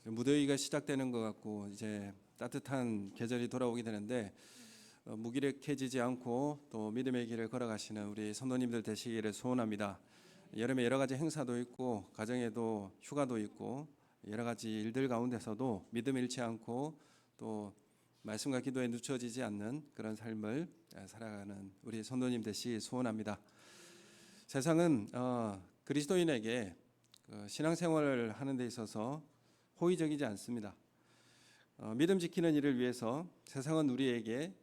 무더위가 시작되는 것 같고 이제 따뜻한 계절이 돌아오게 되는데 무기력해지지 않고 또 믿음의 길을 걸어가시는 우리 성도님들 되시기를 소원합니다. 여름에 여러 가지 행사도 있고 가정에도 휴가도 있고 여러 가지 일들 가운데서도 믿음 잃지 않고 또 말씀과 기도에 늦춰지지 않는 그런 삶을 살아가는 우리 성도님 되시기 소원합니다. 세상은 그리스도인에게 신앙생활을 하는 데 있어서 호의적이지 않습니다. 믿음 지키는 일을 위해서 세상은 우리에게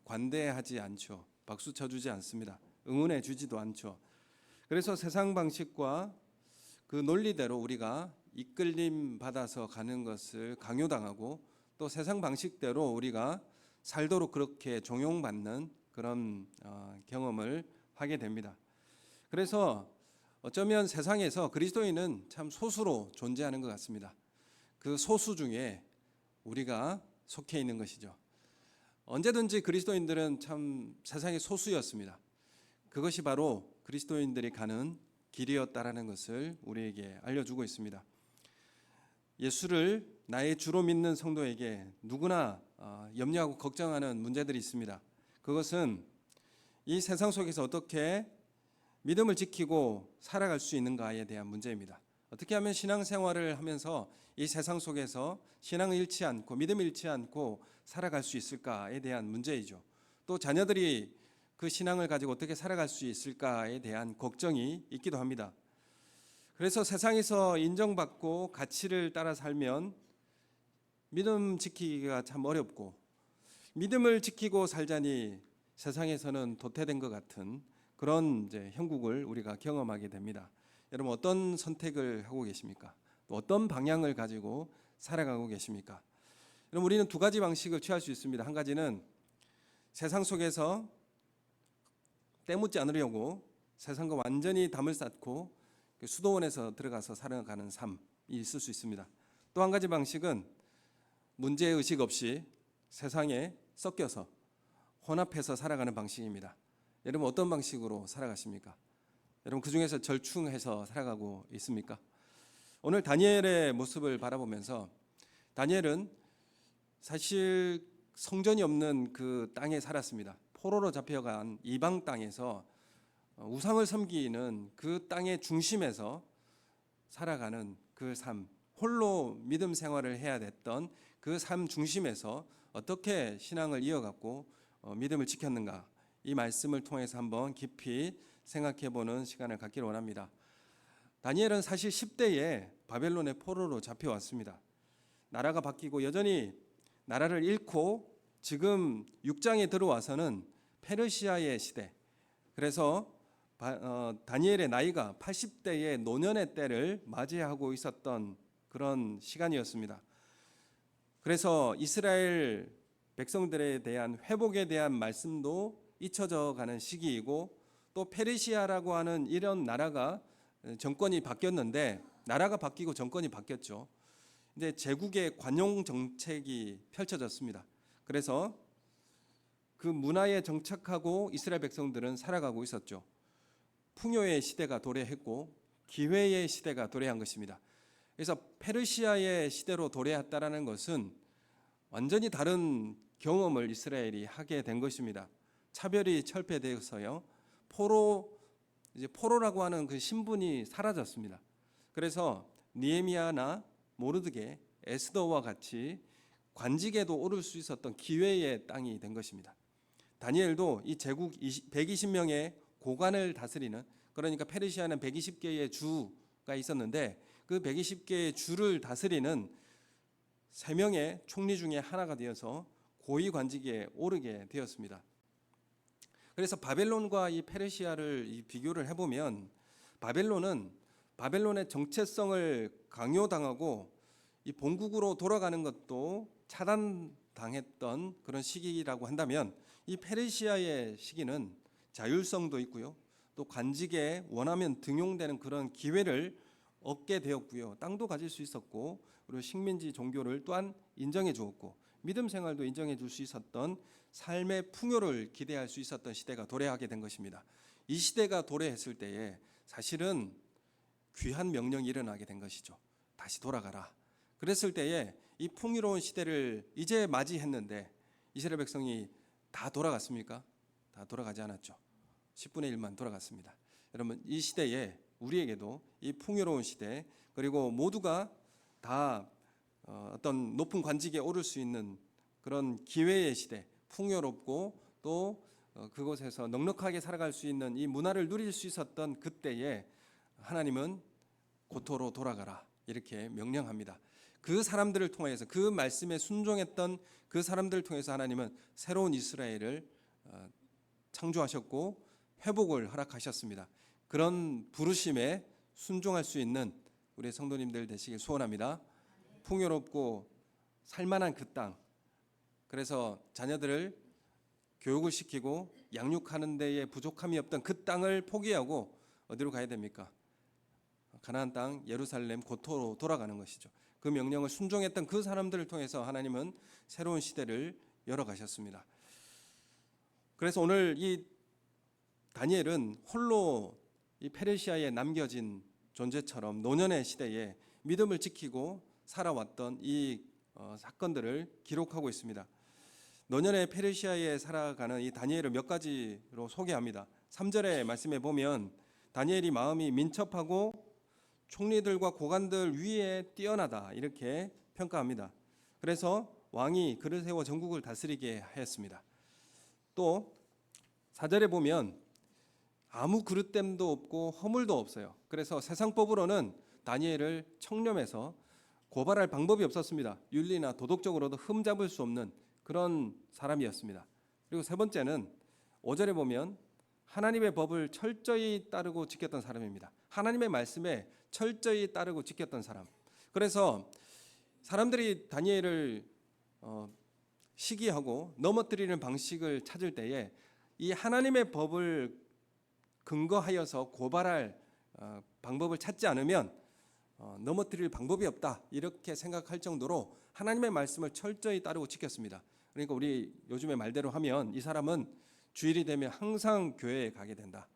관대하지 않죠. 박수 쳐주지 않습니다. 응원해 주지도 않죠. 그래서 세상 방식과 그 논리대로 우리가 이끌림 받아서 가는 것을 강요당하고 또 세상 방식대로 우리가 살도록 그렇게 종용받는 그런 경험을 하게 됩니다. 그래서 어쩌면 세상에서 그리스도인은 참 소수로 존재하는 것 같습니다. 그 소수 중에 우리가 속해 있는 것이죠. 언제든지 그리스도인들은 참 세상의 소수였습니다. 그것이 바로 그리스도인들이 가는 길이었다라는 것을 우리에게 알려주고 있습니다. 예수를 나의 주로 믿는 성도에게 누구나 염려하고 걱정하는 문제들이 있습니다. 그것은 이 세상 속에서 어떻게 믿음을 지키고 살아갈 수 있는가에 대한 문제입니다. 어떻게 하면 신앙생활을 하면서 이 세상 속에서 신앙을 잃지 않고 믿음을 잃지 않고 살아갈 수 있을까에 대한 문제이죠. 또 자녀들이 그 신앙을 가지고 어떻게 살아갈 수 있을까에 대한 걱정이 있기도 합니다. 그래서 세상에서 인정받고 가치를 따라 살면 믿음 지키기가 참 어렵고 믿음을 지키고 살자니 세상에서는 도태된 것 같은 그런 형국을 우리가 경험하게 됩니다. 여러분 어떤 선택을 하고 계십니까? 또 어떤 방향을 가지고 살아가고 계십니까? 여러분 우리는 두 가지 방식을 취할 수 있습니다. 한 가지는 세상 속에서 때묻지 않으려고 세상과 완전히 담을 쌓고 수도원에서 들어가서 살아가는 삶이 있을 수 있습니다. 또 한 가지 방식은 문제의식 없이 세상에 섞여서 혼합해서 살아가는 방식입니다. 여러분 어떤 방식으로 살아가십니까? 여러분 그 중에서 절충해서 살아가고 있습니까? 오늘 다니엘의 모습을 바라보면서 다니엘은 사실 성전이 없는 그 땅에 살았습니다. 포로로 잡혀간 이방 땅에서 우상을 섬기는 그 땅의 중심에서 살아가는 그 삶, 홀로 믿음 생활을 해야 됐던 그 삶 중심에서 어떻게 신앙을 이어갔고 믿음을 지켰는가, 이 말씀을 통해서 한번 깊이 생각해보는 시간을 갖기를 원합니다. 다니엘은 사실 10대에 바벨론의 포로로 잡혀왔습니다. 나라가 바뀌고 여전히 나라를 잃고 지금 6장에 들어와서는 페르시아의 시대, 그래서 다니엘의 나이가 80대의 노년의 때를 맞이하고 있었던 그런 시간이었습니다. 그래서 이스라엘 백성들에 대한 회복에 대한 말씀도 잊혀져 가는 시기이고 또 페르시아라고 하는 이런 나라가 정권이 바뀌었는데 나라가 바뀌고 정권이 바뀌었죠. 이제 제국의 관용 정책이 펼쳐졌습니다. 그래서 그 문화에 정착하고 이스라엘 백성들은 살아가고 있었죠. 풍요의 시대가 도래했고 기회의 시대가 도래한 것입니다. 그래서 페르시아의 시대로 도래했다라는 것은 완전히 다른 경험을 이스라엘이 하게 된 것입니다. 차별이 철폐되어서요. 포로라고 하는 그 신분이 사라졌습니다. 그래서 느헤미야나 모르드게, 에스더와 같이 관직에도 오를 수 있었던 기회의 땅이 된 것입니다. 다니엘도 이 제국 120명의 고관을 다스리는, 그러니까 페르시아는 120개의 주가 있었는데 그 120개의 주를 다스리는 3명의 총리 중에 하나가 되어서 고위 관직에 오르게 되었습니다. 그래서 바벨론과 이 페르시아를 비교를 해보면 바벨론의 정체성을 강요당하고 이 본국으로 돌아가는 것도 차단당했던 그런 시기라고 한다면 이 페르시아의 시기는 자율성도 있고요. 또 관직에 원하면 등용되는 그런 기회를 얻게 되었고요. 땅도 가질 수 있었고 그리고 식민지 종교를 또한 인정해 주었고 믿음 생활도 인정해 줄 수 있었던 삶의 풍요를 기대할 수 있었던 시대가 도래하게 된 것입니다. 이 시대가 도래했을 때에 사실은 귀한 명령이 일어나게 된 것이죠. 다시 돌아가라. 그랬을 때에 이 풍요로운 시대를 이제 맞이했는데 이스라엘 백성이 다 돌아갔습니까? 다 돌아가지 않았죠. 10분의 1만 돌아갔습니다. 여러분, 이 시대에 우리에게도 이 풍요로운 시대, 그리고 모두가 다 어떤 높은 관직에 오를 수 있는 그런 기회의 시대, 풍요롭고 또 그곳에서 넉넉하게 살아갈 수 있는 이 문화를 누릴 수 있었던 그때에 하나님은 고토로 돌아가라 이렇게 명령합니다. 그 사람들을 통해서, 그 말씀에 순종했던 그 사람들을 통해서 하나님은 새로운 이스라엘을 창조하셨고 회복을 허락하셨습니다. 그런 부르심에 순종할 수 있는 우리 성도님들 되시길 소원합니다. 풍요롭고 살만한 그 땅, 그래서 자녀들을 교육을 시키고 양육하는 데에 부족함이 없던 그 땅을 포기하고 어디로 가야 됩니까? 가나안 땅 예루살렘 고토로 돌아가는 것이죠. 그 명령을 순종했던 그 사람들을 통해서 하나님은 새로운 시대를 열어가셨습니다. 그래서 오늘 이 다니엘은 홀로 이 페르시아에 남겨진 존재처럼 노년의 시대에 믿음을 지키고 살아왔던 이 사건들을 기록하고 있습니다. 노년의 페르시아에 살아가는 이 다니엘을 몇 가지로 소개합니다. 3절의 말씀에 보면 다니엘이 마음이 민첩하고 총리들과 고관들 위에 뛰어나다 이렇게 평가합니다. 그래서 왕이 그를 세워 전국을 다스리게 하였습니다. 또 4절에 보면 아무 그릇됨도 없고 허물도 없어요. 그래서 세상법으로는 다니엘을 청렴해서 고발할 방법이 없었습니다. 윤리나 도덕적으로도 흠잡을 수 없는 그런 사람이었습니다. 그리고 세 번째는 5절에 보면 하나님의 법을 철저히 따르고 지켰던 사람입니다. 하나님의 말씀에 철저히 따르고 지켰던 사람. 그래서 사람들이 다니엘을 시기하고 넘어뜨리는 방식을 찾을 때에 이 하나님의 법을 근거하여서 고발할 방법을 찾지 않으면 넘어뜨릴 방법이 없다 이렇게 생각할 정도로 하나님의 말씀을 철저히 따르고 지켰습니다. 그러니까 우리 요즘의 말대로 하면 이 사람은 주일이 되면 항상 교회에 가게 된다.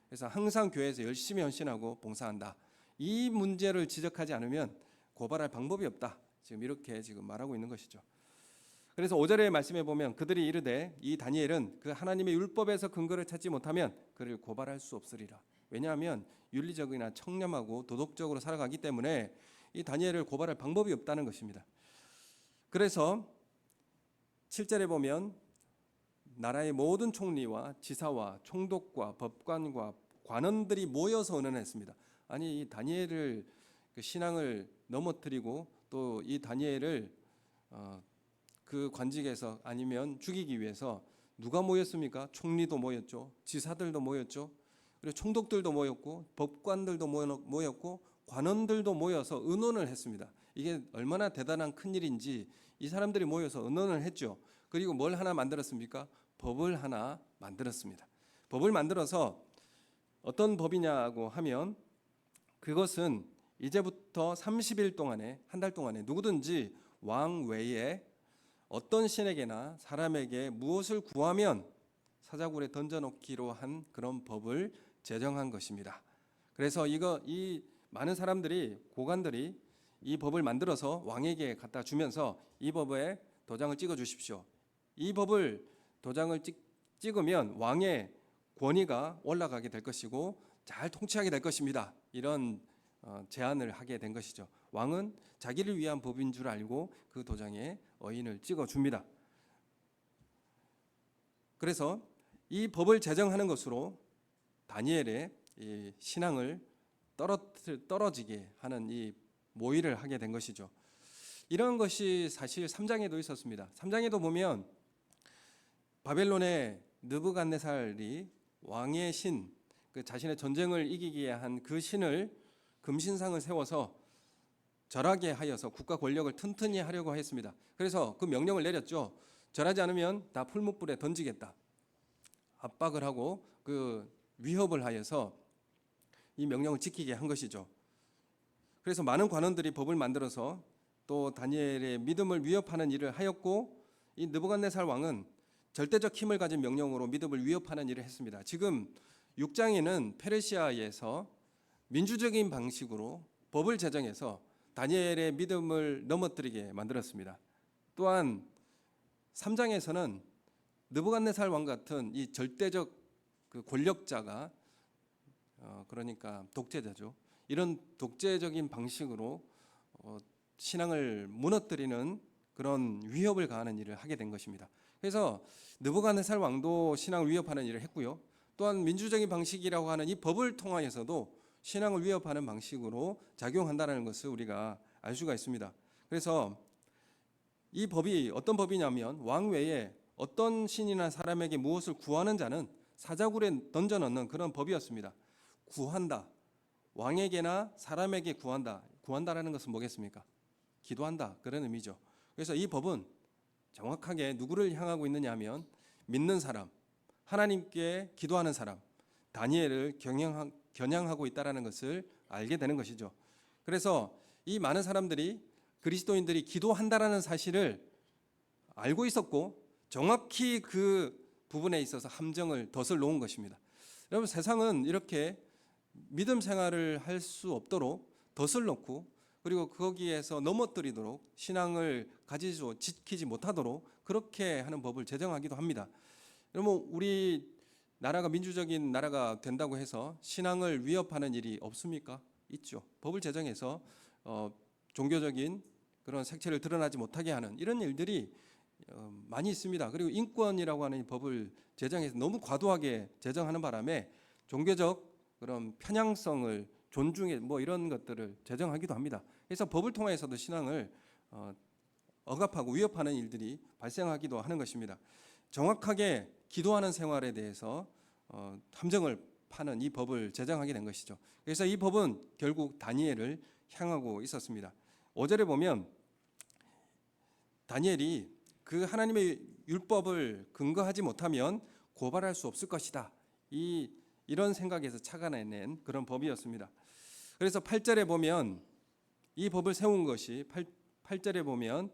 그래서 항상 교회에서 열심히 헌신하고 봉사한다. 이 문제를 지적하지 않으면 고발할 방법이 없다. 지금 이렇게 지금 말하고 있는 것이죠. 그래서 5절의 말씀에 보면 그들이 이르되 이 다니엘은 그 하나님의 율법에서 근거를 찾지 못하면 그를 고발할 수 없으리라. 왜냐하면 윤리적이나 청렴하고 도덕적으로 살아가기 때문에 이 다니엘을 고발할 방법이 없다는 것입니다. 그래서 7절에 보면 나라의 모든 총리와 지사와 총독과 법관과 관원들이 모여서 의논했습니다. 아니 이 다니엘을 그 신앙을 넘어뜨리고 또 이 다니엘을 그 관직에서 아니면 죽이기 위해서 누가 모였습니까? 총리도 모였죠. 지사들도 모였죠. 그리고 총독들도 모였고 법관들도 모였고 관원들도 모여서 의논을 했습니다. 이게 얼마나 대단한 큰일인지 이 사람들이 모여서 의논을 했죠. 그리고 뭘 하나 만들었습니까? 법을 하나 만들었습니다. 법을 만들어서 어떤 법이냐고 하면 그것은 이제부터 30일 동안에 한 달 동안에 누구든지 왕 외에 어떤 신에게나 사람에게 무엇을 구하면 사자굴에 던져놓기로 한 그런 법을 제정한 것입니다. 그래서 이 많은 사람들이 고관들이 이 법을 만들어서 왕에게 갖다 주면서 이 법에 도장을 찍어 주십시오. 이 법을 도장을 찍으면 왕의 권위가 올라가게 될 것이고 잘 통치하게 될 것입니다. 이런 제안을 하게 된 것이죠. 왕은 자기를 위한 법인 줄 알고 그 도장에 어인을 찍어 줍니다. 그래서 이 법을 제정하는 것으로 다니엘의 이 신앙을 떨어지게 하는 이 모의를 하게 된 것이죠. 이런 것이 사실 3장에도 있었습니다. 3장에도 보면 바벨론의 느부갓네살이 왕의 신, 그 자신의 전쟁을 이기게 한 그 신을 금신상을 세워서 절하게 하여서 국가 권력을 튼튼히 하려고 했습니다. 그래서 그 명령을 내렸죠. 절하지 않으면 다 풀무불에 던지겠다. 압박을 하고 그 위협을 하여서 이 명령을 지키게 한 것이죠. 그래서 많은 관원들이 법을 만들어서 또 다니엘의 믿음을 위협하는 일을 하였고 이 느부갓네살 왕은 절대적 힘을 가진 명령으로 믿음을 위협하는 일을 했습니다. 지금 6장에는 페르시아에서 민주적인 방식으로 법을 제정해서 다니엘의 믿음을 넘어뜨리게 만들었습니다. 또한 3장에서는 느부갓네살 왕 같은 이 절대적 그 권력자가 그러니까 독재자죠. 이런 독재적인 방식으로 신앙을 무너뜨리는 그런 위협을 가하는 일을 하게 된 것입니다. 그래서 느부갓네살 왕도 신앙을 위협하는 일을 했고요. 또한 민주적인 방식이라고 하는 이 법을 통하여서도 신앙을 위협하는 방식으로 작용한다는 것을 우리가 알 수가 있습니다. 그래서 이 법이 어떤 법이냐면 왕 외에 어떤 신이나 사람에게 무엇을 구하는 자는 사자굴에 던져넣는 그런 법이었습니다. 구한다. 왕에게나 사람에게 구한다. 구한다라는 것은 뭐겠습니까? 기도한다. 그런 의미죠. 그래서 이 법은 정확하게 누구를 향하고 있느냐 하면 믿는 사람, 하나님께 기도하는 사람, 다니엘을 겨냥하고 있다는 것을 알게 되는 것이죠. 그래서 이 많은 사람들이 그리스도인들이 기도한다라는 사실을 알고 있었고 정확히 그 부분에 있어서 함정을 덫을 놓은 것입니다. 여러분, 세상은 이렇게 믿음 생활을 할 수 없도록 덫을 놓고 그리고 거기에서 넘어뜨리도록 신앙을 가지고 지키지 못하도록 그렇게 하는 법을 제정하기도 합니다. 여러분, 우리 나라가 민주적인 나라가 된다고 해서 신앙을 위협하는 일이 없습니까? 있죠. 법을 제정해서 종교적인 그런 색채를 드러나지 못하게 하는 이런 일들이 많이 있습니다. 그리고 인권이라고 하는 법을 제정해서 너무 과도하게 제정하는 바람에 종교적 그런 편향성을 존중해 이런 것들을 제정하기도 합니다. 그래서 법을 통해서도 신앙을 억압하고 위협하는 일들이 발생하기도 하는 것입니다. 정확하게 기도하는 생활에 대해서 함정을 파는 이 법을 제정하게 된 것이죠. 그래서 이 법은 결국 다니엘을 향하고 있었습니다. 5절에 보면 다니엘이 그 하나님의 율법을 근거하지 못하면 고발할 수 없을 것이다. 이런 생각에서 착안해낸 그런 법이었습니다. 그래서 8절에 보면 이 법을 세운 것이 8절에 보면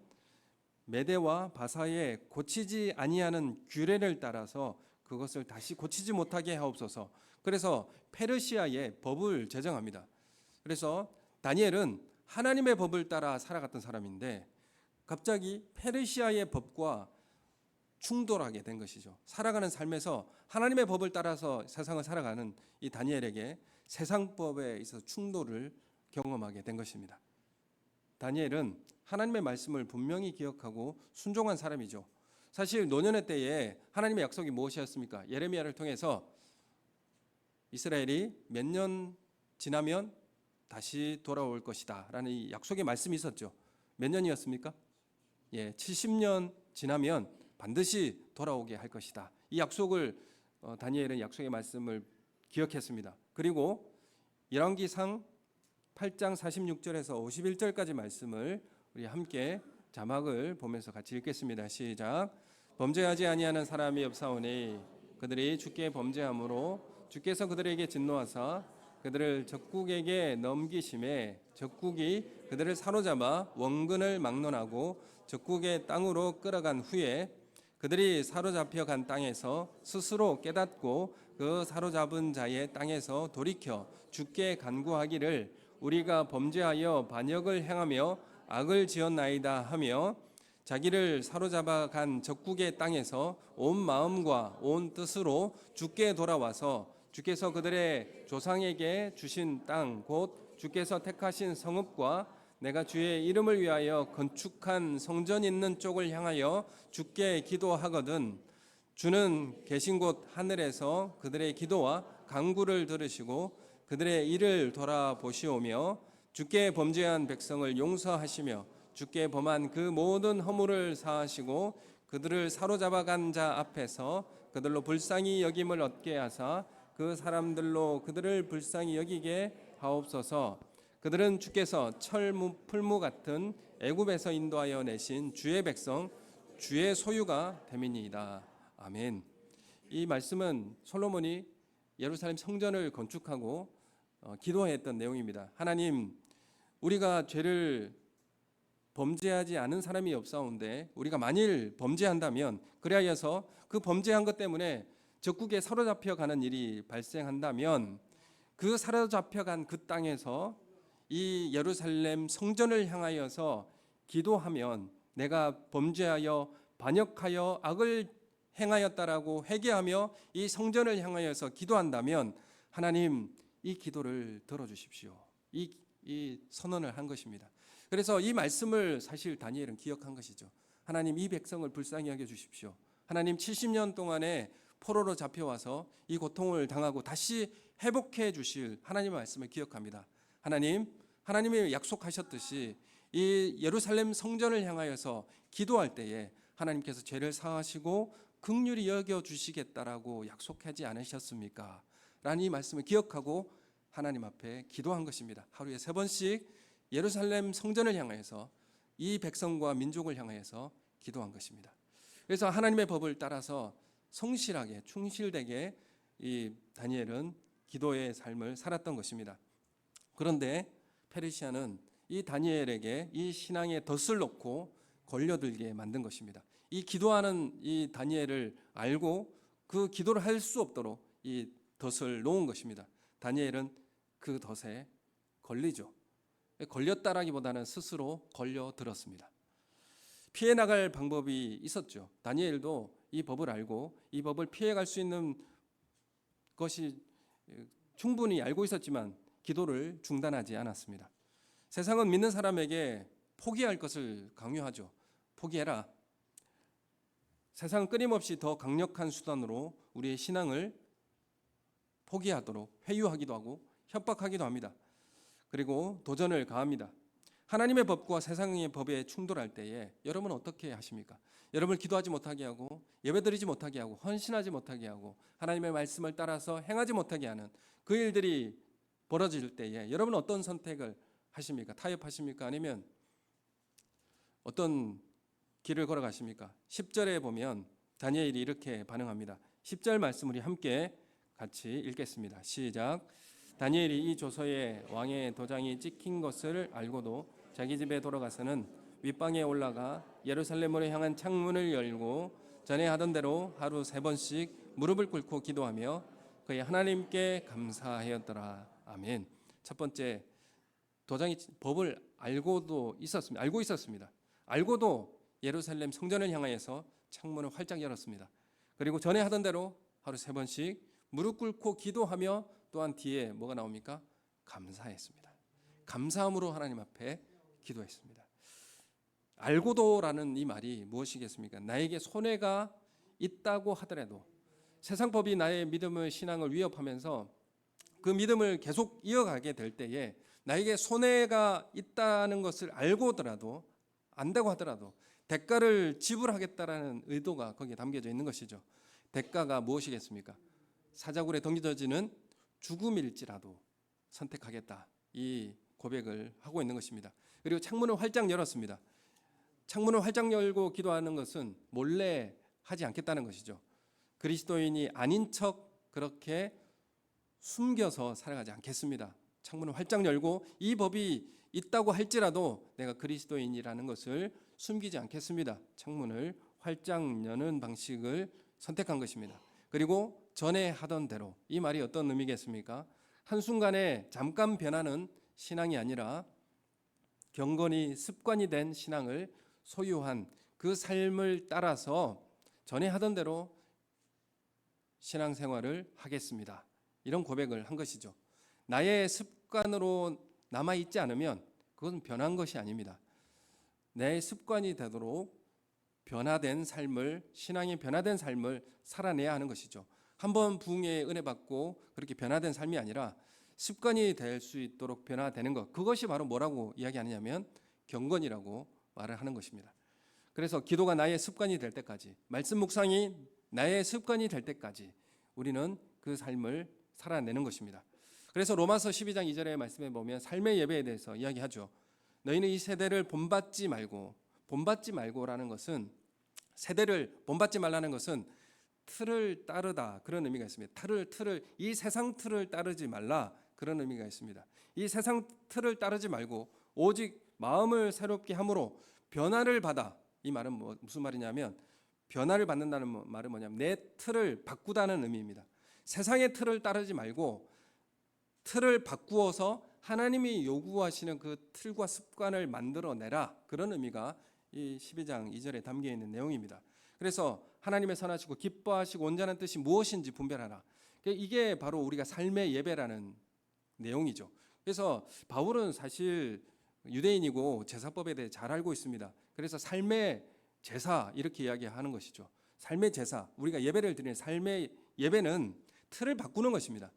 메대와 바사에 고치지 아니하는 규례를 따라서 그것을 다시 고치지 못하게 하옵소서. 그래서 페르시아의 법을 제정합니다. 그래서 다니엘은 하나님의 법을 따라 살아갔던 사람인데 갑자기 페르시아의 법과 충돌하게 된 것이죠. 살아가는 삶에서 하나님의 법을 따라서 세상을 살아가는 이 다니엘에게 세상법에 있어서 충돌을 경험하게 된 것입니다. 다니엘은 하나님의 말씀을 분명히 기억하고 순종한 사람이죠. 사실 노년의 때에 하나님의 약속이 무엇이었습니까? 예레미야를 통해서 이스라엘이 몇 년 지나면 다시 돌아올 것이다 라는 이 약속의 말씀이 있었죠. 몇 년이었습니까? 70년 지나면 반드시 돌아오게 할 것이다. 이 약속을 다니엘은 약속의 말씀을 기억했습니다. 그리고 열왕기상 8장 46절에서 51절까지 말씀을 우리 함께 자막을 보면서 같이 읽겠습니다. 시작. 범죄하지 아니하는 사람이 없사오니 그들이 주께 범죄함으로 주께서 그들에게 진노하사 그들을 적국에게 넘기심에 적국이 그들을 사로잡아 원근을 막론하고 적국의 땅으로 끌어간 후에 그들이 사로잡혀 간 땅에서 스스로 깨닫고 그 사로잡은 자의 땅에서 돌이켜 주께 간구하기를 우리가 범죄하여 반역을 행하며 악을 지었나이다 하며 자기를 사로잡아 간 적국의 땅에서 온 마음과 온 뜻으로 주께 돌아와서 주께서 그들의 조상에게 주신 땅 곧 주께서 택하신 성읍과 내가 주의 이름을 위하여 건축한 성전 있는 쪽을 향하여 주께 기도하거든 주는 계신 곳 하늘에서 그들의 기도와 간구를 들으시고 그들의 일을 돌아보시오며 주께 범죄한 백성을 용서하시며 주께 범한 그 모든 허물을 사하시고 그들을 사로잡아간 자 앞에서 그들로 불쌍히 여김을 얻게 하사 그 사람들로 그들을 불쌍히 여기게 하옵소서. 그들은 주께서 철무 풀무 같은 애굽에서 인도하여 내신 주의 백성 주의 소유가 됨이니이다. 아멘. 이 말씀은 솔로몬이 예루살렘 성전을 건축하고 기도했던 내용입니다. 하나님, 우리가 죄를 범죄하지 않은 사람이 없사온데 우리가 만일 범죄한다면 그리하여서 그 범죄한 것 때문에 적국에 사로잡혀 가는 일이 발생한다면 그 사로잡혀 간 그 땅에서 이 예루살렘 성전을 향하여서 기도하면 내가 범죄하여 반역하여 악을 행하였다라고 회개하며 이 성전을 향하여서 기도한다면 하나님 이 기도를 들어주십시오. 이 선언을 한 것입니다. 그래서 이 말씀을 사실 다니엘은 기억한 것이죠. 하나님 이 백성을 불쌍히 여겨 주십시오. 하나님 70년 동안에 포로로 잡혀와서 이 고통을 당하고 다시 회복해 주실 하나님의 말씀을 기억합니다. 하나님이 약속하셨듯이 이 예루살렘 성전을 향하여서 기도할 때에 하나님께서 죄를 사하시고 긍휼히 여겨 주시겠다라고 약속하지 않으셨습니까? 라는 이 말씀을 기억하고 하나님 앞에 기도한 것입니다. 하루에 3번씩 예루살렘 성전을 향하여서 이 백성과 민족을 향하여서 기도한 것입니다. 그래서 하나님의 법을 따라서 성실하게 충실되게 이 다니엘은 기도의 삶을 살았던 것입니다. 그런데 페르시아는 이 다니엘에게 이 신앙의 덫을 놓고 걸려들게 만든 것입니다. 이 기도하는 이 다니엘을 알고 그 기도를 할 수 없도록 이 덫을 놓은 것입니다. 다니엘은 그 덫에 걸리죠. 걸렸다라기보다는 스스로 걸려들었습니다. 피해 나갈 방법이 있었죠. 다니엘도 이 법을 알고 이 법을 피해갈 수 있는 것이 충분히 알고 있었지만 기도를 중단하지 않았습니다. 세상은 믿는 사람에게 포기할 것을 강요하죠. 포기해라. 세상은 끊임없이 더 강력한 수단으로 우리의 신앙을 포기하도록 회유하기도 하고 협박하기도 합니다. 그리고 도전을 가합니다. 하나님의 법과 세상의 법에 충돌할 때에 여러분은 어떻게 하십니까? 여러분을 기도하지 못하게 하고 예배드리지 못하게 하고 헌신하지 못하게 하고 하나님의 말씀을 따라서 행하지 못하게 하는 그 일들이 벌어질 때에 여러분은 어떤 선택을 하십니까? 타협하십니까? 아니면 어떤 길을 걸어가십니까? 10절에 보면 다니엘이 이렇게 반응합니다. 10절 말씀 우리 함께 같이 읽겠습니다. 시작. 다니엘이 이 조서에 왕의 도장이 찍힌 것을 알고도 자기 집에 돌아가서는 윗방에 올라가 예루살렘으로 향한 창문을 열고 전에 하던 대로 하루 3번씩 무릎을 꿇고 기도하며 그의 하나님께 감사하였더라. 아멘. 첫 번째, 도장이 법을 알고 있었습니다. 알고도 예루살렘 성전을 향하여서 창문을 활짝 열었습니다. 그리고 전에 하던 대로 하루 3번씩 무릎 꿇고 기도하며 또한 뒤에 뭐가 나옵니까? 감사했습니다. 감사함으로 하나님 앞에 기도했습니다. 알고도라는 이 말이 무엇이겠습니까? 나에게 손해가 있다고 하더라도 세상 법이 나의 믿음을 신앙을 위협하면서 그 믿음을 계속 이어가게 될 때에 나에게 손해가 있다는 것을 알고더라도 안다고 하더라도 대가를 지불하겠다라는 의도가 거기에 담겨져 있는 것이죠. 대가가 무엇이겠습니까? 사자굴에 던져지는 죽음일지라도 선택하겠다. 이 고백을 하고 있는 것입니다. 그리고 창문을 활짝 열었습니다. 창문을 활짝 열고 기도하는 것은 몰래 하지 않겠다는 것이죠. 그리스도인이 아닌 척 그렇게 숨겨서 살아가지 않겠습니다. 창문을 활짝 열고 이 법이 있다고 할지라도 내가 그리스도인이라는 것을 숨기지 않겠습니다. 창문을 활짝 여는 방식을 선택한 것입니다. 그리고 전에 하던 대로, 이 말이 어떤 의미겠습니까? 한순간에 잠깐 변하는 신앙이 아니라 경건이 습관이 된 신앙을 소유한 그 삶을 따라서 전에 하던 대로 신앙생활을 하겠습니다. 이런 고백을 한 것이죠. 나의 습관으로 남아있지 않으면 그것은 변한 것이 아닙니다. 내 습관이 되도록 변화된 삶을, 신앙이 변화된 삶을 살아내야 하는 것이죠. 한번 부흥의 은혜 받고 그렇게 변화된 삶이 아니라 습관이 될 수 있도록 변화되는 것, 그것이 바로 뭐라고 이야기하느냐면 경건이라고 말을 하는 것입니다. 그래서 기도가 나의 습관이 될 때까지, 말씀 묵상이 나의 습관이 될 때까지 우리는 그 삶을 살아내는 것입니다. 그래서 로마서 12장 2절의 말씀에 보면 삶의 예배에 대해서 이야기하죠. 너희는 이 세대를 본받지 말고라는 것은, 세대를 본받지 말라는 것은 틀을 따르다, 그런 의미가 있습니다. 이 세상 틀을 따르지 말라, 그런 의미가 있습니다. 이 세상 틀을 따르지 말고 오직 마음을 새롭게 함으로 변화를 받아. 이 말은 무슨 말이냐면, 변화를 받는다는 말은 뭐냐면 내 틀을 바꾸다는 의미입니다. 세상의 틀을 따르지 말고 틀을 바꾸어서 하나님이 요구하시는 그 틀과 습관을 만들어내라, 그런 의미가 이 12장 2절에 담겨 있는 내용입니다. 그래서 하나님의 선하시고 기뻐하시고 온전한 뜻이 무엇인지 분별하라. 이게 바로 우리가 삶의 예배라는 내용이죠. 그래서 바울은 사실 유대인이고 제사법에 대해 잘 알고 있습니다. 그래서 삶의 제사 이렇게 이야기하는 것이죠. 삶의 제사, 우리가 예배를 드리는 삶의 예배는 틀을 바꾸는 것입니다.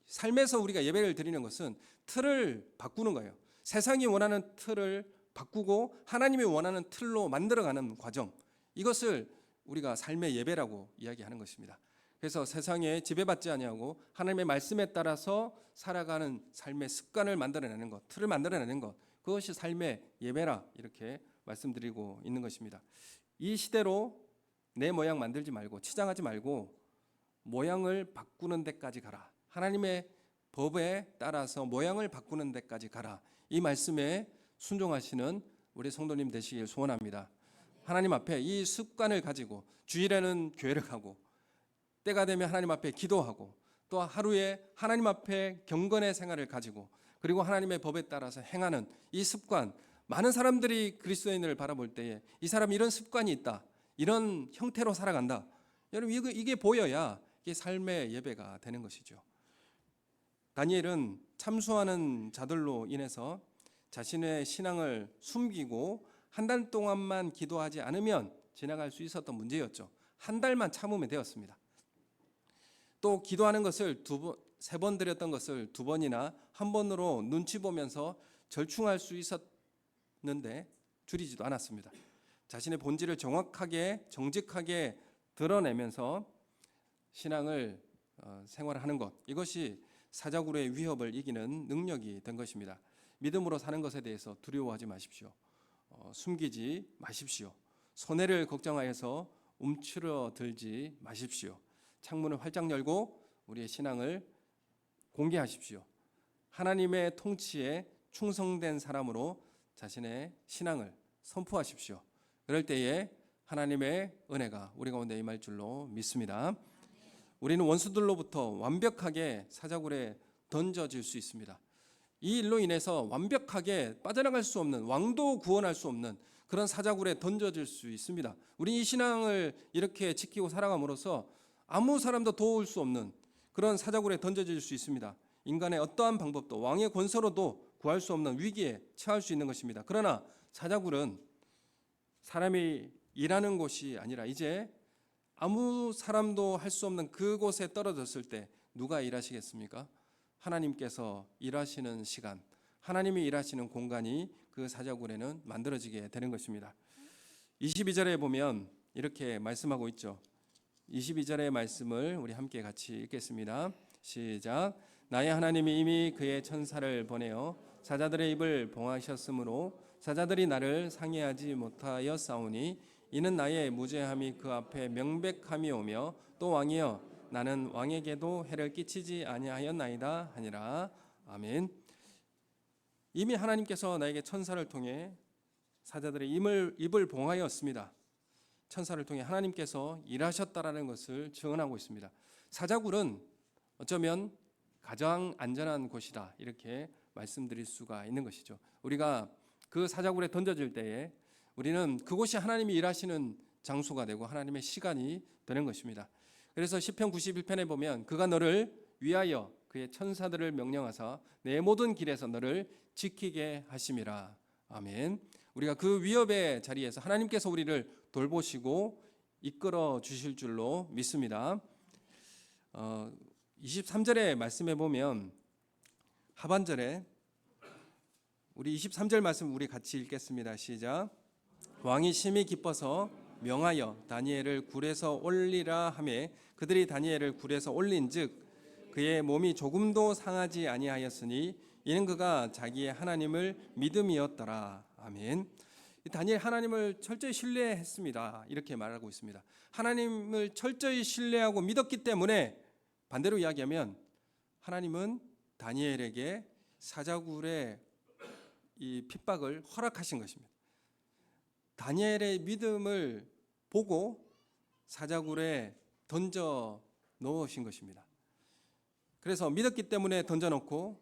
삶에서 우리가 예배를 드리는 것은 틀을 바꾸는 거예요. 세상이 원하는 틀을 바꾸고 하나님이 원하는 틀로 만들어가는 과정, 이것을 우리가 삶의 예배라고 이야기하는 것입니다. 그래서 세상에 지배받지 아니하고 하나님의 말씀에 따라서 살아가는 삶의 습관을 만들어내는 것, 틀을 만들어내는 것, 그것이 삶의 예배라 이렇게 말씀드리고 있는 것입니다. 이 시대로 내 모양 만들지 말고 치장하지 말고 모양을 바꾸는 데까지 가라. 하나님의 법에 따라서 모양을 바꾸는 데까지 가라. 이 말씀에 순종하시는 우리 성도님 되시길 소원합니다. 하나님 앞에 이 습관을 가지고 주일에는 교회를 가고 때가 되면 하나님 앞에 기도하고 또 하루에 하나님 앞에 경건의 생활을 가지고 그리고 하나님의 법에 따라서 행하는 이 습관, 많은 사람들이 그리스도인을 바라볼 때에 이 사람이 이런 습관이 있다, 이런 형태로 살아간다, 여러분 이게 보여야 이게 삶의 예배가 되는 것이죠. 다니엘은 참수하는 자들로 인해서 자신의 신앙을 숨기고 한 달 동안만 기도하지 않으면 지나갈 수 있었던 문제였죠. 한 달만 참으면 되었습니다. 또 기도하는 것을 세 번 드렸던 것을 두 번이나 한 번으로 눈치 보면서 절충할 수 있었는데 줄이지도 않았습니다. 자신의 본질을 정확하게 정직하게 드러내면서 신앙을 생활하는 것, 이것이 사자굴의 위협을 이기는 능력이 된 것입니다. 믿음으로 사는 것에 대해서 두려워하지 마십시오. 숨기지 마십시오. 손해를 걱정하여서 움츠러들지 마십시오. 창문을 활짝 열고 우리의 신앙을 공개하십시오. 하나님의 통치에 충성된 사람으로 자신의 신앙을 선포하십시오. 그럴 때에 하나님의 은혜가 우리 가운데 임할 줄로 믿습니다. 우리는 원수들로부터 완벽하게 사자굴에 던져질 수 있습니다. 이 일로 인해서 완벽하게 빠져나갈 수 없는, 왕도 구원할 수 없는 그런 사자굴에 던져질 수 있습니다. 우리 이 신앙을 이렇게 지키고 살아감으로써 아무 사람도 도울 수 없는 그런 사자굴에 던져질 수 있습니다. 인간의 어떠한 방법도, 왕의 권세로도 구할 수 없는 위기에 처할 수 있는 것입니다. 그러나 사자굴은 사람이 일하는 곳이 아니라 이제 아무 사람도 할 수 없는 그곳에 떨어졌을 때 누가 일하시겠습니까? 하나님께서 일하시는 시간, 하나님이 일하시는 공간이 그 사자굴에는 만들어지게 되는 것입니다. 22절에 보면 이렇게 말씀하고 있죠. 22절의 말씀을 우리 함께 같이 읽겠습니다. 시작. 나의 하나님이 이미 그의 천사를 보내어 사자들의 입을 봉하셨으므로 사자들이 나를 상해하지 못하여 싸우니 이는 나의 무죄함이 그 앞에 명백함이 오며 또 왕이여 나는 왕에게도 해를 끼치지 아니하였나이다 하니라. 아멘. 이미 하나님께서 나에게 천사를 통해 사자들의 입을 봉하였습니다. 천사를 통해 하나님께서 일하셨다라는 것을 증언하고 있습니다. 사자굴은 어쩌면 가장 안전한 곳이다 이렇게 말씀드릴 수가 있는 것이죠. 우리가 그 사자굴에 던져질 때에 우리는 그곳이 하나님이 일하시는 장소가 되고 하나님의 시간이 되는 것입니다. 그래서 시편 91편에 보면 그가 너를 위하여 그의 천사들을 명령하사 내 모든 길에서 너를 지키게 하심이라. 아멘. 우리가 그 위협의 자리에서 하나님께서 우리를 돌보시고 이끌어 주실 줄로 믿습니다. 23절의 말씀에 보면 하반절에 우리 23절 말씀 우리 같이 읽겠습니다. 시작. 왕이 심히 기뻐서 명하여 다니엘을 굴에서 올리라 하매 그들이 다니엘을 굴에서 올린즉 그의 몸이 조금도 상하지 아니하였으니 이는 그가 자기의 하나님을 믿음이었더라. 아멘. 다니엘 하나님을 철저히 신뢰했습니다. 이렇게 말하고 있습니다. 하나님을 철저히 신뢰하고 믿었기 때문에 반대로 이야기하면 하나님은 다니엘에게 사자굴의 이 핍박을 허락하신 것입니다. 다니엘의 믿음을 보고 사자굴에 던져 넣으신 것입니다. 그래서 믿었기 때문에 던져 넣고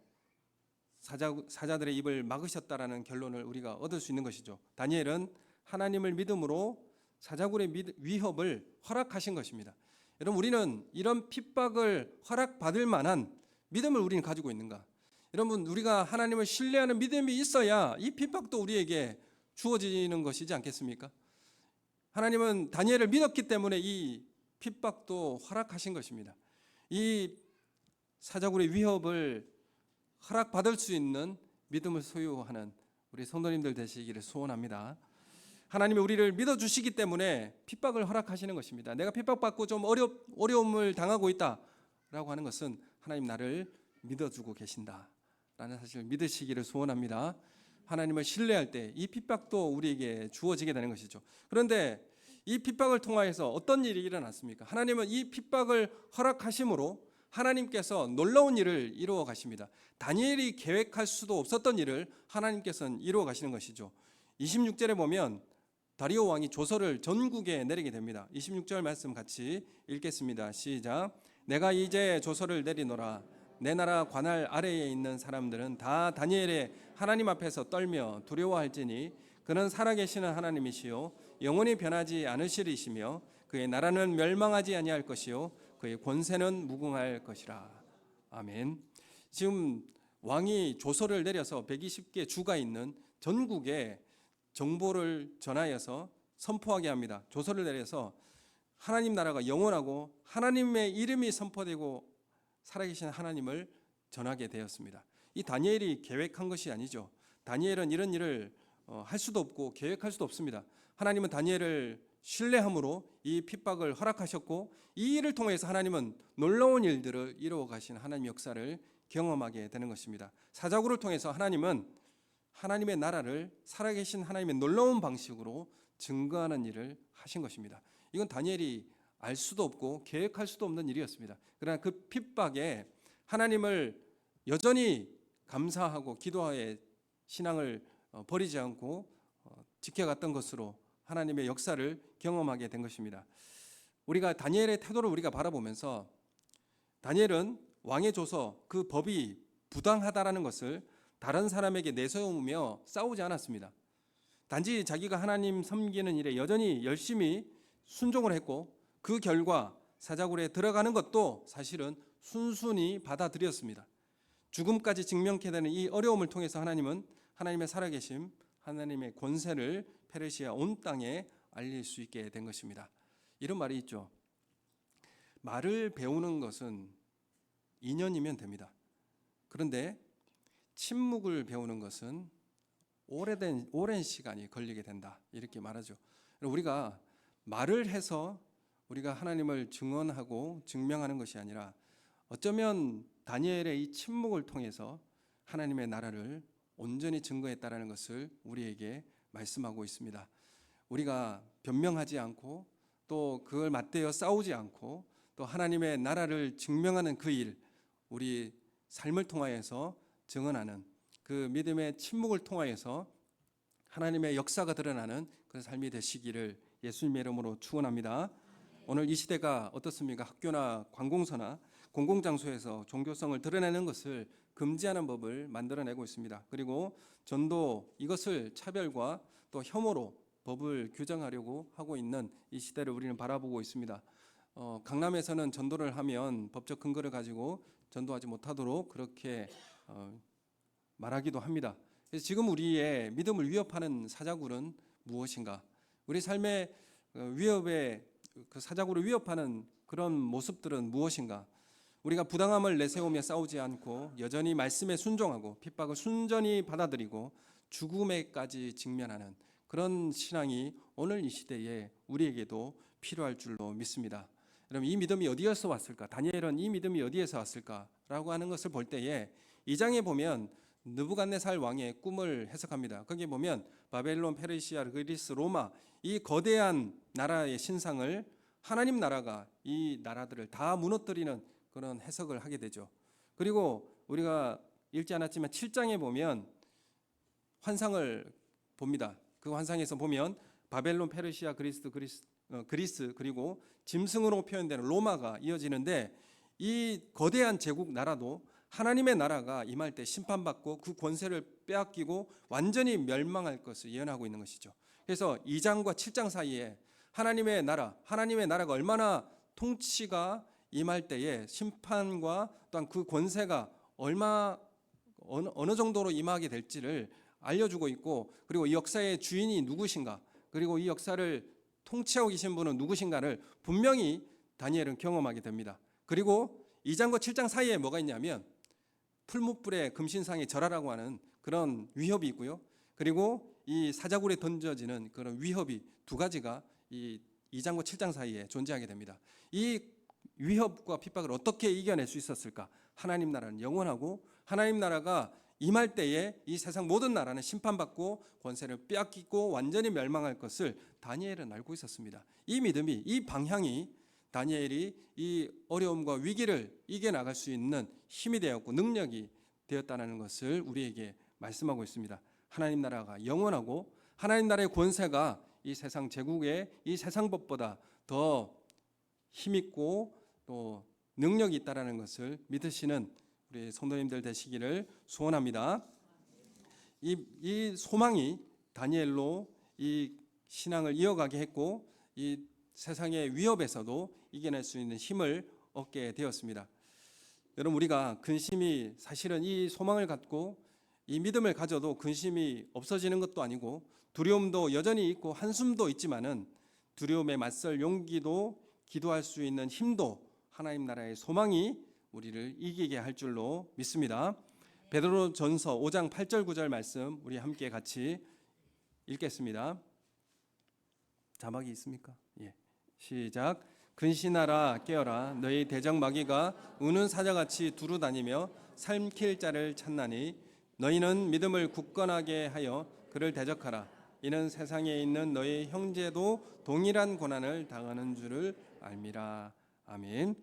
사자들의 입을 막으셨다라는 결론을 우리가 얻을 수 있는 것이죠. 다니엘은 하나님을 믿음으로 사자굴의 위협을 허락하신 것입니다. 여러분, 우리는 이런 핍박을 허락받을 만한 믿음을 우리는 가지고 있는가? 여러분, 우리가 하나님을 신뢰하는 믿음이 있어야 이 핍박도 우리에게 주어지는 것이지 않겠습니까? 하나님은 다니엘을 믿었기 때문에 이 핍박도 허락하신 것입니다. 이 사자굴의 위협을 허락받을 수 있는 믿음을 소유하는 우리 성도님들 되시기를 소원합니다. 하나님이 우리를 믿어주시기 때문에 핍박을 허락하시는 것입니다. 내가 핍박받고 좀 어려움을 당하고 있다라고 하는 것은 하나님 나를 믿어주고 계신다라는 사실을 믿으시기를 소원합니다. 하나님을 신뢰할 때 이 핍박도 우리에게 주어지게 되는 것이죠. 그런데 이 핍박을 통하여서 어떤 일이 일어났습니까? 하나님은 이 핍박을 허락하심으로 하나님께서 놀라운 일을 이루어 가십니다. 다니엘이 계획할 수도 없었던 일을 하나님께서는 이루어 가시는 것이죠. 26절에 보면 다리오 왕이 조서를 전국에 내리게 됩니다. 26절 말씀 같이 읽겠습니다. 시작. 내가 이제 조서를 내리노라. 내 나라 관할 아래에 있는 사람들은 다 다니엘의 하나님 앞에서 떨며 두려워할지니 그는 살아계시는 하나님이시요 영원히 변하지 않으시리시며 그의 나라는 멸망하지 아니할 것이요 그의 권세는 무궁할 것이라. 아멘. 지금 왕이 조서를 내려서 120개 주가 있는 전국에 정보를 전하여서 선포하게 합니다. 조서를 내려서 하나님 나라가 영원하고 하나님의 이름이 선포되고 살아계신 하나님을 전하게 되었습니다. 이 다니엘이 계획한 것이 아니죠. 다니엘은 이런 일을 할 수도 없고 계획할 수도 없습니다. 하나님은 다니엘을 신뢰함으로 이 핍박을 허락하셨고 이 일을 통해서 하나님은 놀라운 일들을 이루어 가신 하나님의 역사를 경험하게 되는 것입니다. 사자굴을 통해서 하나님은 하나님의 나라를 살아계신 하나님의 놀라운 방식으로 증거하는 일을 하신 것입니다. 이건 다니엘이 알 수도 없고 계획할 수도 없는 일이었습니다. 그러나 그 핍박에 하나님을 여전히 감사하고 기도하에 신앙을 버리지 않고 지켜갔던 것으로 하나님의 역사를 경험하게 된 것입니다. 우리가 다니엘의 태도를 우리가 바라보면서 다니엘은 왕의 조서 그 법이 부당하다라는 것을 다른 사람에게 내세우며 싸우지 않았습니다. 단지 자기가 하나님 섬기는 일에 여전히 열심히 순종을 했고 그 결과 사자굴에 들어가는 것도 사실은 순순히 받아들였습니다. 죽음까지 직면케 되는 이 어려움을 통해서 하나님은 하나님의 살아계심, 하나님의 권세를 페르시아 온 땅에 알릴 수 있게 된 것입니다. 이런 말이 있죠. 말을 배우는 것은 2년이면 됩니다. 그런데 침묵을 배우는 것은 오랜 시간이 걸리게 된다. 이렇게 말하죠. 우리가 말을 해서 우리가 하나님을 증언하고 증명하는 것이 아니라 어쩌면 다니엘의 이 침묵을 통해서 하나님의 나라를 온전히 증거했다라는 것을 우리에게 말씀하고 있습니다. 우리가 변명하지 않고 또 그걸 맞대어 싸우지 않고 또 하나님의 나라를 증명하는 그 일, 우리 삶을 통하여서 증언하는 그 믿음의 침묵을 통하여서 하나님의 역사가 드러나는 그런 삶이 되시기를 예수님의 이름으로 축원합니다. 오늘 이 시대가 어떻습니까? 학교나 관공서나 공공장소에서 종교성을 드러내는 것을 금지하는 법을 만들어내고 있습니다. 그리고 전도 이것을 차별과 또 혐오로 법을 규정하려고 하고 있는 이 시대를 우리는 바라보고 있습니다. 강남에서는 전도를 하면 법적 근거를 가지고 전도하지 못하도록 그렇게 말하기도 합니다. 그래서 지금 우리의 믿음을 위협하는 사자굴은 무엇인가? 우리 삶의 위협의 그 사자굴을 위협하는 그런 모습들은 무엇인가? 우리가 부당함을 내세우며 싸우지 않고 여전히 말씀에 순종하고 핍박을 순전히 받아들이고 죽음에까지 직면하는 그런 신앙이 오늘 이 시대에 우리에게도 필요할 줄로 믿습니다. 여러분, 이 믿음이 어디에서 왔을까? 다니엘은 이 믿음이 어디에서 왔을까라고 하는 것을 볼 때에 2장에 보면 느부갓네살 왕의 꿈을 해석합니다. 거기에 보면 바벨론, 페르시아, 그리스, 로마 이 거대한 나라의 신상을 하나님 나라가 이 나라들을 다 무너뜨리는 그런 해석을 하게 되죠. 그리고 우리가 읽지 않았지만 7장에 보면 환상을 봅니다. 그 환상에서 보면 바벨론, 페르시아, 그리스 그리고 짐승으로 표현되는 로마가 이어지는데 이 거대한 제국 나라도 하나님의 나라가 임할 때 심판받고 그 권세를 빼앗기고 완전히 멸망할 것을 예언하고 있는 것이죠. 그래서 2장과 7장 사이에 하나님의 나라가 얼마나 통치가 임할 때에 심판과 또한 그 권세가 어느 정도로 임하게 될지를 알려주고 있고, 그리고 이 역사의 주인이 누구신가, 그리고 이 역사를 통치하고 계신 분은 누구신가를 분명히 다니엘은 경험하게 됩니다. 그리고 2장과 7장 사이에 뭐가 있냐면 풀무불에 금신상에 절하라고 하는 그런 위협이 있고요. 그리고 이 사자굴에 던져지는 그런 위협이 두 가지가 이 2장과 7장 사이에 존재하게 됩니다. 이 위협과 핍박을 어떻게 이겨낼 수 있었을까? 하나님 나라는 영원하고 하나님 나라가 임할 때에 이 세상 모든 나라는 심판받고 권세를 빼앗기고 완전히 멸망할 것을 다니엘은 알고 있었습니다. 이 믿음이, 이 방향이 다니엘이 이 어려움과 위기를 이겨나갈 수 있는 힘이 되었고 능력이 되었다는 것을 우리에게 말씀하고 있습니다. 하나님 나라가 영원하고 하나님 나라의 권세가 이 세상 제국의 이 세상 법보다 더 힘있고 또 능력이 있다는 것을 믿으시는 우리 성도님들 되시기를 소원합니다. 이 소망이 다니엘로 이 신앙을 이어가게 했고 이 세상의 위협에서도 이겨낼 수 있는 힘을 얻게 되었습니다. 여러분, 우리가 근심이 사실은 이 소망을 갖고 이 믿음을 가져도 근심이 없어지는 것도 아니고 두려움도 여전히 있고 한숨도 있지만은 두려움에 맞설 용기도 기도할 수 있는 힘도 하나님 나라의 소망이 우리를 이기게 할 줄로 믿습니다. 베드로전서 5장 8절 9절 말씀 우리 함께 같이 읽겠습니다. 자막이 있습니까? 예. 시작. 근신하라 깨어라 너희 대적 마귀가 우는 사자같이 두루 다니며 삼킬 자를 찾나니 너희는 믿음을 굳건하게 하여 그를 대적하라. 이는 세상에 있는 너희 형제도 동일한 고난을 당하는 줄을 알미라. 아멘.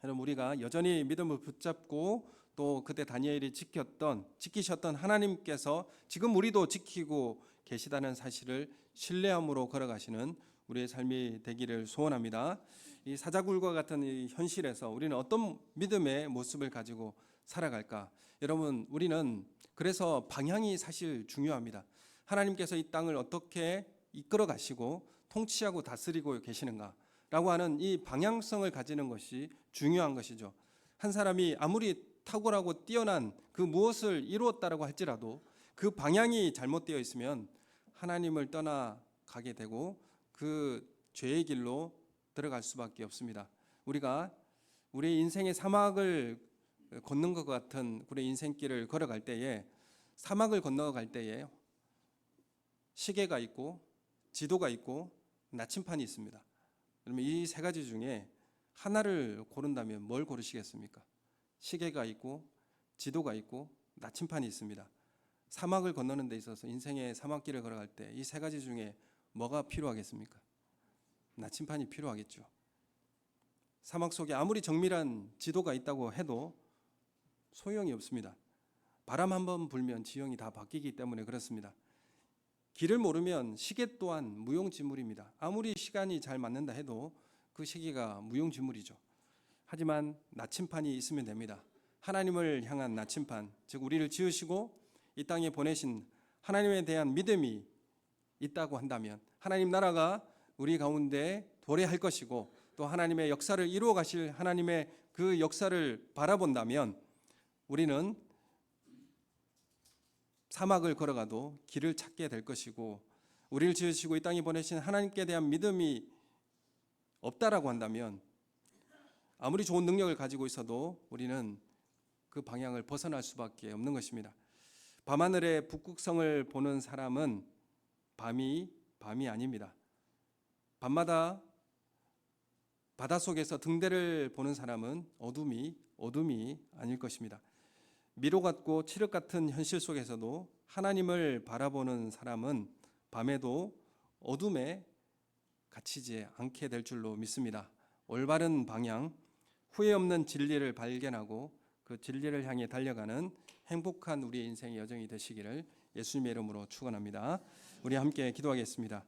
여러분, 우리가 여전히 믿음을 붙잡고 또 그때 다니엘이 지키셨던 하나님께서 지금 우리도 지키고 계시다는 사실을 신뢰함으로 걸어가시는 우리의 삶이 되기를 소원합니다. 이 사자굴과 같은 이 현실에서 우리는 어떤 믿음의 모습을 가지고 살아갈까? 여러분, 우리는 그래서 방향이 사실 중요합니다. 하나님께서 이 땅을 어떻게 이끌어 가시고 통치하고 다스리고 계시는가라고 하는 이 방향성을 가지는 것이 중요한 것이죠. 한 사람이 아무리 탁월하고 뛰어난 그 무엇을 이루었다라고 할지라도 그 방향이 잘못되어 있으면 하나님을 떠나가게 되고 그 죄의 길로 들어갈 수밖에 없습니다. 우리가 우리 인생의 사막을 걷는 것 같은 우리 인생길을 걸어갈 때에, 사막을 건너갈 때에 시계가 있고 지도가 있고 나침판이 있습니다. 그러면 이 세 가지 중에 하나를 고른다면 뭘 고르시겠습니까? 시계가 있고 지도가 있고 나침판이 있습니다. 사막을 건너는 데 있어서 인생의 사막길을 걸어갈 때 이 세 가지 중에 뭐가 필요하겠습니까? 나침판이 필요하겠죠. 사막 속에 아무리 정밀한 지도가 있다고 해도 소용이 없습니다. 바람 한번 불면 지형이 다 바뀌기 때문에 그렇습니다. 길을 모르면 시계 또한 무용지물입니다. 아무리 시간이 잘 맞는다 해도 그 시계가 무용지물이죠. 하지만 나침판이 있으면 됩니다. 하나님을 향한 나침판, 즉 우리를 지으시고 이 땅에 보내신 하나님에 대한 믿음이 있다고 한다면 하나님 나라가 우리 가운데 도래할 것이고 또 하나님의 역사를 이루어 가실 하나님의 그 역사를 바라본다면 우리는 사막을 걸어가도 길을 찾게 될 것이고, 우리를 지으시고 이 땅에 보내신 하나님께 대한 믿음이 없다라고 한다면 아무리 좋은 능력을 가지고 있어도 우리는 그 방향을 벗어날 수밖에 없는 것입니다. 밤하늘의 북극성을 보는 사람은 밤이 아닙니다. 밤마다 바닷속에서 등대를 보는 사람은 어둠이 아닐 것입니다. 미로 같고 칠흑 같은 현실 속에서도 하나님을 바라보는 사람은 밤에도 어둠에 갇히지 않게 될 줄로 믿습니다. 올바른 방향, 후회 없는 진리를 발견하고 그 진리를 향해 달려가는 행복한 우리의 인생의 여정이 되시기를 예수님의 이름으로 축원합니다. 우리 함께 기도하겠습니다.